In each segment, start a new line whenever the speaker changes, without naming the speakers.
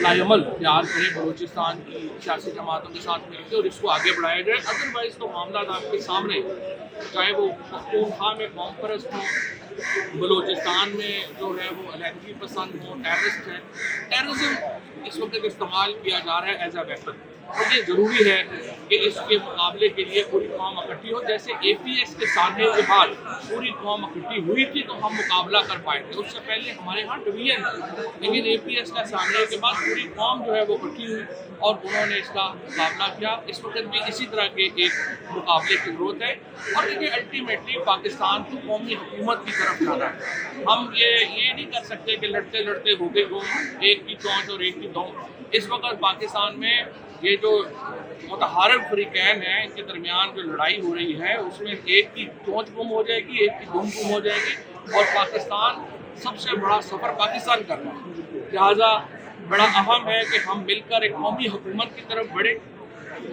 लायमल प्यार करे बलूचिस्तान की सियासी जमातों के साथ मिलकर और इसको आगे बढ़ाया जाए। अदरवाइज तो मामला आपके सामने, चाहे वो पख्तूनख्वा में कौम परस्त हो, बलूचिस्तान में जो है वो अलहदगी पसंद हो, टेररिस्ट है। टेररिज्म इस वक्त इस्तेमाल किया जा रहा है एज अ वेपन, और ये ज़रूरी है कि इसके मुकाबले के लिए पूरी कौम इकट्ठी हो। जैसे APS के सामने के बाद पूरी कौम इकट्ठी हुई थी तो हम मुकाबला कर पाए थे, उससे पहले हमारे यहाँ डिवीजन थी, लेकिन APS का सामने के बाद पूरी कौम जो है वो इकट्ठी हुई और उन्होंने इसका मुकाबला किया। इस वक्त भी इसी तरह के एक मुकाबले की ज़रूरत है। और देखिए, अल्टीमेटली पाकिस्तान को कौमी हुकूमत की तरफ जाना है। हम ये नहीं कर सकते कि लड़ते लड़ते हो गए दो, एक की चौंच और एक की दो। इस वक्त पाकिस्तान में ये जो मुतहारिब फरीकैन हैं, इनके दरमियान जो लड़ाई हो रही है उसमें एक की चोंच गुम हो जाएगी, एक की दुम गुम हो जाएगी, और पाकिस्तान सबसे बड़ा सफ़र पाकिस्तान कर रहा है। लिहाजा बड़ा अहम है कि हम मिलकर एक कौमी हुकूमत की तरफ बढ़े।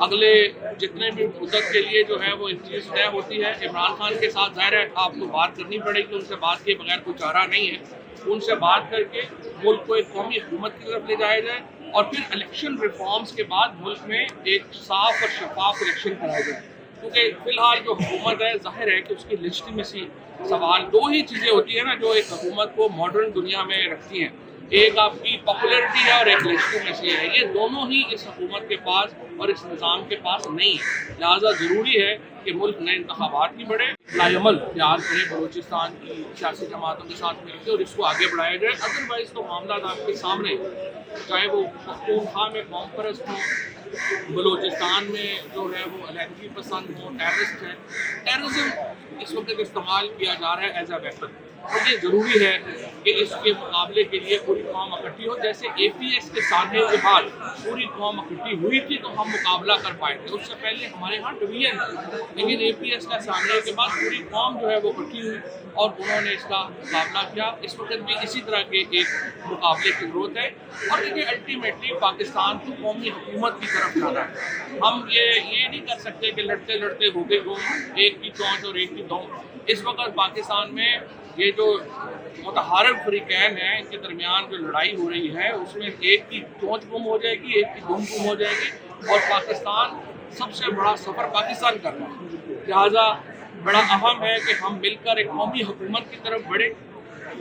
अगले जितने भी मुद्दत के लिए जो है वो एक चीज़ तय होती है। इमरान खान के साथ ज़ाहिर है आपको बात करनी पड़ेगी, उनसे बात किए बगैर कोई चारा नहीं है। उनसे बात करके मुल्क को एक कौमी हुकूमत की तरफ ले जाया जाए, और फिर इलेक्शन रिफॉर्म्स के बाद मुल्क में एक साफ और शफाफ इलेक्शन कराया जाए। क्योंकि फिलहाल जो हुकूमत है, जाहिर है कि उसकी लेजिटिमेसी सवाल, दो ही चीज़ें होती है ना जो एक हुकूमत को मॉडर्न दुनिया में रखती हैं, एक आपकी पॉपुलैरिटी है और एक लेजिटिमेसी है। ये दोनों ही इस हुकूमत के पास और इस निज़ाम के पास नहीं है। लिहाजा ज़रूरी है कि मुल्क नए इंतखाबात की बढ़े, लायमल प्यार करे बलूचिस्तान की सियासी जमातों के साथ मिलकर और इसको आगे बढ़ाया जाए। अदरवाइज तो मामला आपके सामने, चाहे वो पख्तूनख्वा में कौम परस्त हो, बलूचिस्तान में जो है वो अलहदगी पसंद हो, टेररिस्ट है। टेररिज्म इस वक्त इस्तेमाल किया जा रहा है एज अ वेपन, और ये ज़रूरी है कि इसके मुकाबले के लिए पूरी कौम इकट्ठी हो। जैसे APS के सामने के बाद पूरी कौम इकट्ठी हुई थी तो हम मुकाबला कर पाए थे, उससे पहले हमारे यहाँ डिवीजन थी, लेकिन APS का सामने के बाद पूरी कौम जो है वो इकट्ठी हुई और उन्होंने इसका मुकाबला किया। इस वक्त भी इसी तरह के एक मुकाबले की ज़रूरत है। और देखिए, अल्टीमेटली पाकिस्तान को कौमी हुकूमत की तरफ जाना है। हम ये नहीं कर सकते कि लड़ते लड़ते हो गए दो, एक की चौंच और एक की दो। इस वक्त पाकिस्तान में ये जो मुतहारिब फरीकैन हैं, इनके दरमियान जो लड़ाई हो रही है उसमें एक की चोंच गुम हो जाएगी, एक की दुम गुम हो जाएगी, और पाकिस्तान सबसे बड़ा सफ़र पाकिस्तान कर रहा है। लिहाजा बड़ा अहम है कि हम मिलकर एक कौमी हुकूमत की तरफ बढ़े।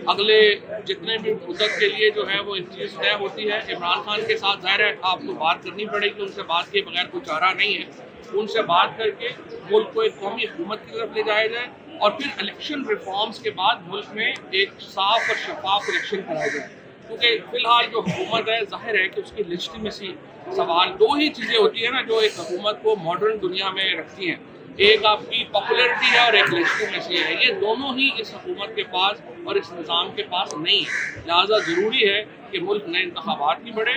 अगले जितने भी मुद्दत के लिए जो है वो एक चीज़ तय होती है। इमरान खान के साथ ज़ाहिर है आपको बात करनी पड़ेगी, उनसे बात किए बगैर कोई चारा नहीं है। उनसे बात करके मुल्क को एक कौमी हुकूमत की तरफ ले जाया जाए, और फिर इलेक्शन रिफॉर्म्स के बाद मुल्क में एक साफ और शफाफ इलेक्शन कराया जाए। क्योंकि फिलहाल जो हुकूमत है, जाहिर है कि उसकी लेजिटिमेसी सवाल, दो ही चीज़ें होती है ना जो एक हुकूमत को मॉडर्न दुनिया में रखती हैं, एक आपकी पॉपुलैरिटी है और एक लेजिटिमेसी है। ये दोनों ही इस हुकूमत के पास और इस निज़ाम के पास नहीं है। लिहाजा ज़रूरी है कि मुल्क नए इंतखाबात की बढ़े।